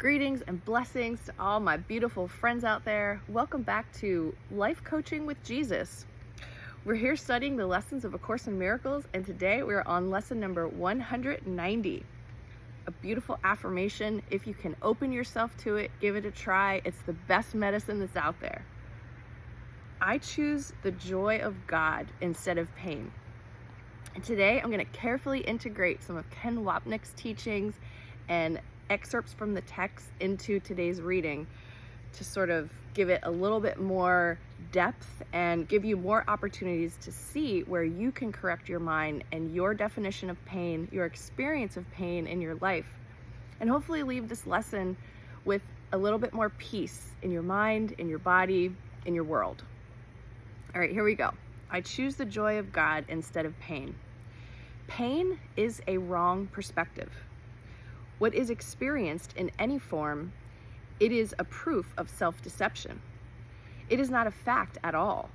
Greetings and blessings to all my beautiful friends out there. Welcome back to Life Coaching with Jesus. We're here studying the lessons of A Course in Miracles, and today we're on lesson number 190. A beautiful affirmation. If you can open yourself to it, give it a try. It's the best medicine that's out there. I choose the joy of God instead of pain. And today I'm going to carefully integrate some of Ken Wapnick's teachings and excerpts from the text into today's reading to sort of give it a little bit more depth and give you more opportunities to see where you can correct your mind and your definition of pain, your experience of pain in your life, and hopefully leave this lesson with a little bit more peace in your mind, in your body, in your world. All right, here we go. I choose the joy of God instead of pain. Pain is a wrong perspective. What is experienced in any form, it is a proof of self-deception. It is not a fact at all.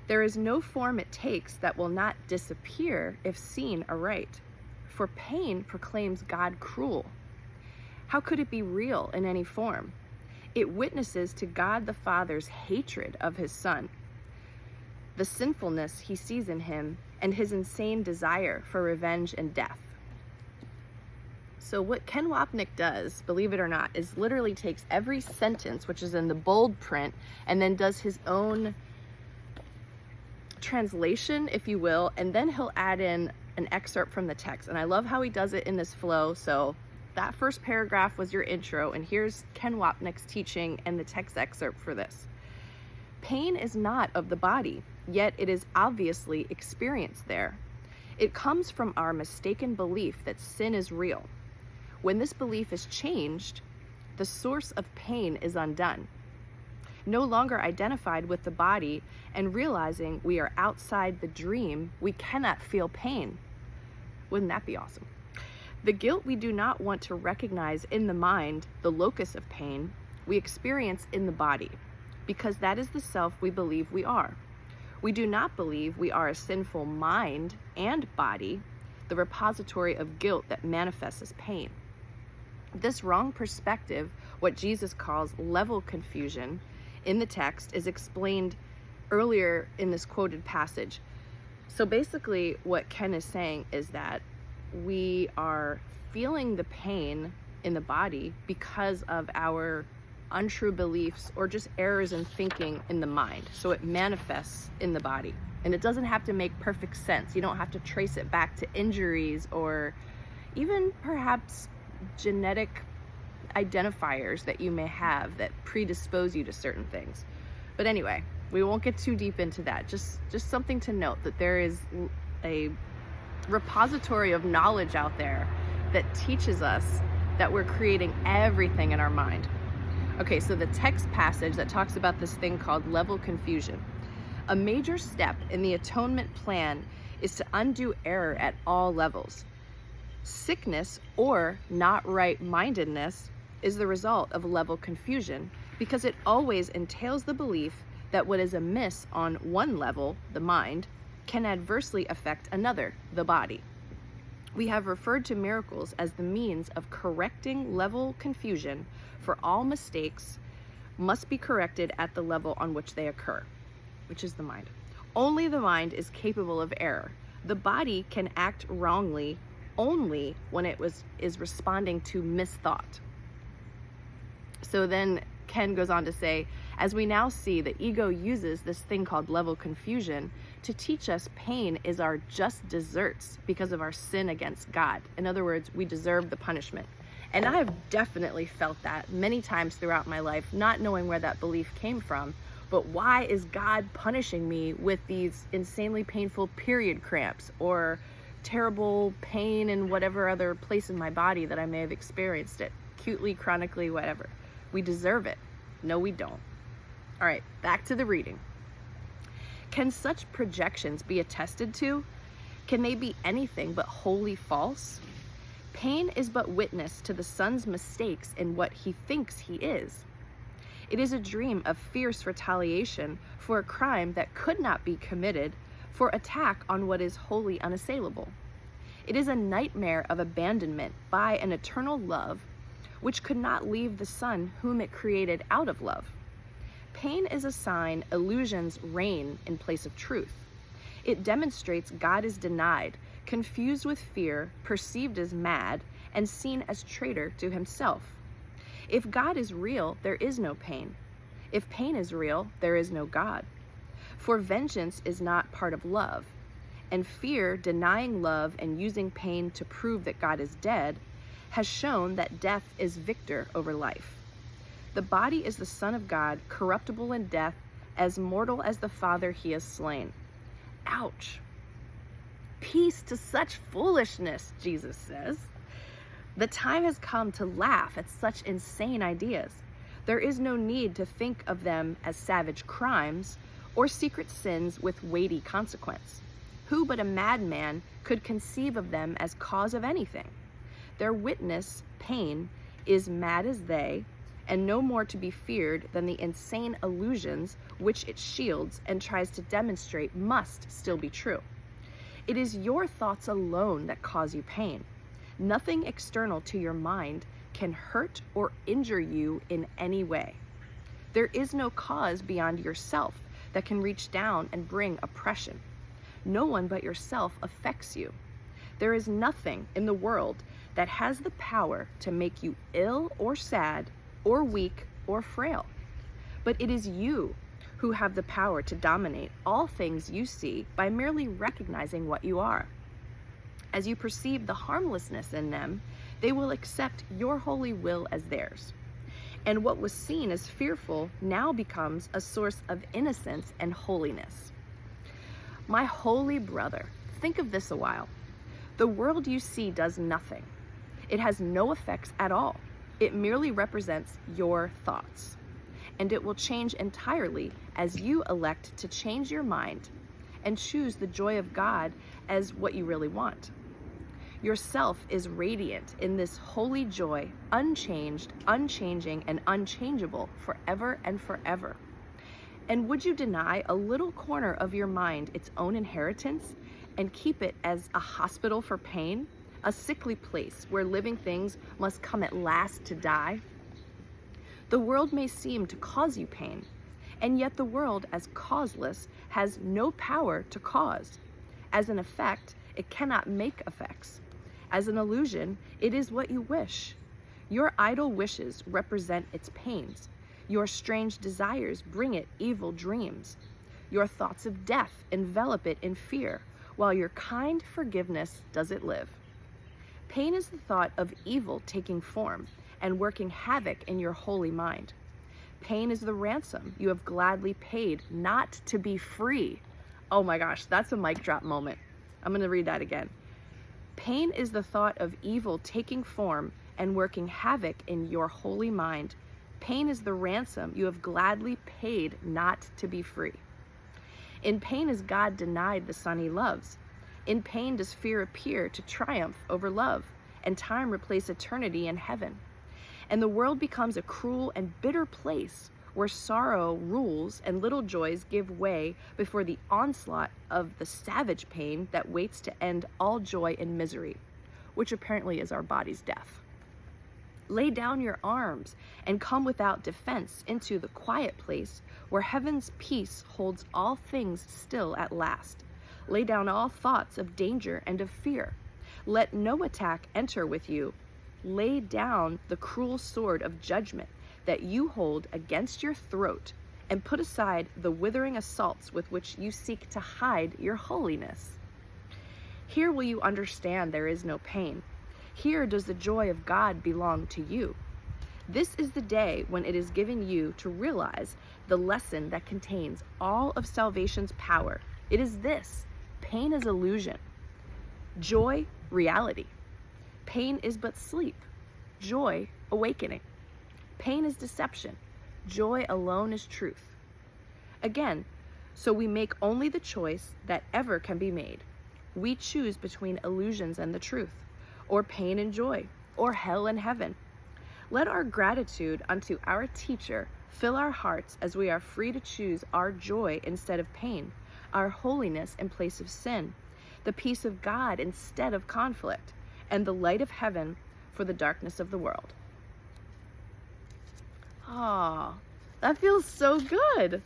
There is no form it takes that will not disappear if seen aright. For pain proclaims God cruel. How could it be real in any form? It witnesses to God the Father's hatred of his Son, the sinfulness he sees in him, and his insane desire for revenge and death. So what Ken Wapnick does, believe it or not, is literally takes every sentence, which is in the bold print, and then does his own translation, if you will, and then he'll add in an excerpt from the text. And I love how he does it in this flow. So that first paragraph was your intro, and here's Ken Wapnick's teaching and the text excerpt for this. Pain is not of the body, yet it is obviously experienced there. It comes from our mistaken belief that sin is real. When this belief is changed, the source of pain is undone. No longer identified with the body and realizing we are outside the dream, we cannot feel pain. Wouldn't that be awesome? The guilt we do not want to recognize in the mind, the locus of pain, we experience in the body, because that is the self we believe we are. We do not believe we are a sinful mind and body, the repository of guilt that manifests as pain. This wrong perspective, what Jesus calls level confusion, in the text is explained earlier in this quoted passage. So basically what Ken is saying is that we are feeling the pain in the body because of our untrue beliefs or just errors in thinking in the mind. So it manifests in the body. And it doesn't have to make perfect sense. You don't have to trace it back to injuries or even perhaps genetic identifiers that you may have that predispose you to certain things. But anyway, we won't get too deep into that. Just something to note, that there is a repository of knowledge out there that teaches us that we're creating everything in our mind. Okay, so the text passage that talks about this thing called level confusion. A major step in the atonement plan is to undo error at all levels. Sickness or not right-mindedness is the result of level confusion because it always entails the belief that what is amiss on one level, the mind, can adversely affect another, the body. We have referred to miracles as the means of correcting level confusion, for all mistakes must be corrected at the level on which they occur, which is the mind. Only the mind is capable of error. The body can act wrongly only when it is responding to misthought. So then Ken goes on to say, as we now see, the ego uses this thing called level confusion to teach us pain is our just deserts because of our sin against God. In other words, we deserve the punishment. And I have definitely felt that many times throughout my life, not knowing where that belief came from. But why is God punishing me with these insanely painful period cramps or terrible pain in whatever other place in my body that I may have experienced it, acutely, chronically, whatever? We deserve it. No, we don't. All right, back to the reading. Can such projections be attested to? Can they be anything but wholly false? Pain is but witness to the son's mistakes in what he thinks he is. It is a dream of fierce retaliation for a crime that could not be committed, for attack on what is wholly unassailable. It is a nightmare of abandonment by an eternal love which could not leave the Son whom it created out of love. Pain is a sign illusions reign in place of truth. It demonstrates God is denied, confused with fear, perceived as mad, and seen as traitor to himself. If God is real, there is no pain. If pain is real, there is no God. For vengeance is not part of love, and fear, denying love and using pain to prove that God is dead, has shown that death is victor over life. The body is the Son of God, corruptible in death, as mortal as the Father he has slain. Ouch. Peace to such foolishness, Jesus says. The time has come to laugh at such insane ideas. There is no need to think of them as savage crimes or secret sins with weighty consequence. Who but a madman could conceive of them as cause of anything? Their witness, pain, is mad as they, and no more to be feared than the insane illusions which it shields and tries to demonstrate must still be true. It is your thoughts alone that cause you pain. Nothing external to your mind can hurt or injure you in any way. There is no cause beyond yourself that can reach down and bring oppression. No one but yourself affects you. There is nothing in the world that has the power to make you ill or sad or weak or frail. But it is you who have the power to dominate all things you see by merely recognizing what you are. As you perceive the harmlessness in them, they will accept your holy will as theirs. And what was seen as fearful now becomes a source of innocence and holiness. My holy brother, think of this a while. The world you see does nothing. It has no effects at all. It merely represents your thoughts. And it will change entirely as you elect to change your mind and choose the joy of God as what you really want. Yourself is radiant in this holy joy, unchanged, unchanging, and unchangeable forever and forever. And would you deny a little corner of your mind its own inheritance and keep it as a hospital for pain, a sickly place where living things must come at last to die? The world may seem to cause you pain, and yet the world as causeless has no power to cause. As an effect, it cannot make effects. As an illusion, it is what you wish. Your idle wishes represent its pains. Your strange desires bring it evil dreams. Your thoughts of death envelop it in fear, while your kind forgiveness does it live. Pain is the thought of evil taking form and working havoc in your holy mind. Pain is the ransom you have gladly paid not to be free. Oh my gosh, that's a mic drop moment. I'm going to read that again. Pain is the thought of evil taking form and working havoc in your holy mind. Pain is the ransom you have gladly paid not to be free. In pain is God denied the Son he loves. In pain does fear appear to triumph over love, and time replace eternity in heaven. And the world becomes a cruel and bitter place where sorrow rules and little joys give way before the onslaught of the savage pain that waits to end all joy and misery, which apparently is our body's death. Lay down your arms and come without defense into the quiet place where heaven's peace holds all things still at last. Lay down all thoughts of danger and of fear. Let no attack enter with you. Lay down the cruel sword of judgment that you hold against your throat, and put aside the withering assaults with which you seek to hide your holiness. Here will you understand there is no pain. Here does the joy of God belong to you. This is the day when it is given you to realize the lesson that contains all of salvation's power. It is this: pain is illusion, joy reality. Pain is but sleep, joy awakening. Pain is deception, joy alone is truth. Again, so we make only the choice that ever can be made. We choose between illusions and the truth, or pain and joy, or hell and heaven. Let our gratitude unto our teacher fill our hearts as we are free to choose our joy instead of pain, our holiness in place of sin, the peace of God instead of conflict, and the light of heaven for the darkness of the world. Oh, that feels so good.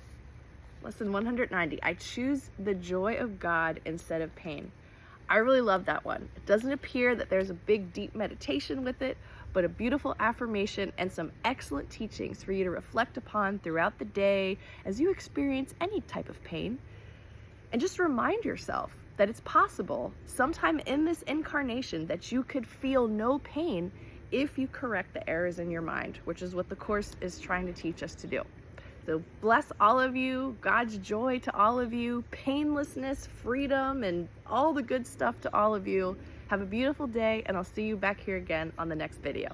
Lesson 190, I choose the joy of God instead of pain. I really love that one. It doesn't appear that there's a big, deep meditation with it, but a beautiful affirmation and some excellent teachings for you to reflect upon throughout the day as you experience any type of pain. And just remind yourself that it's possible sometime in this incarnation that you could feel no pain if you correct the errors in your mind, which is what the Course is trying to teach us to do. So bless all of you, God's joy to all of you, painlessness, freedom, and all the good stuff to all of you. Have a beautiful day, and I'll see you back here again on the next video.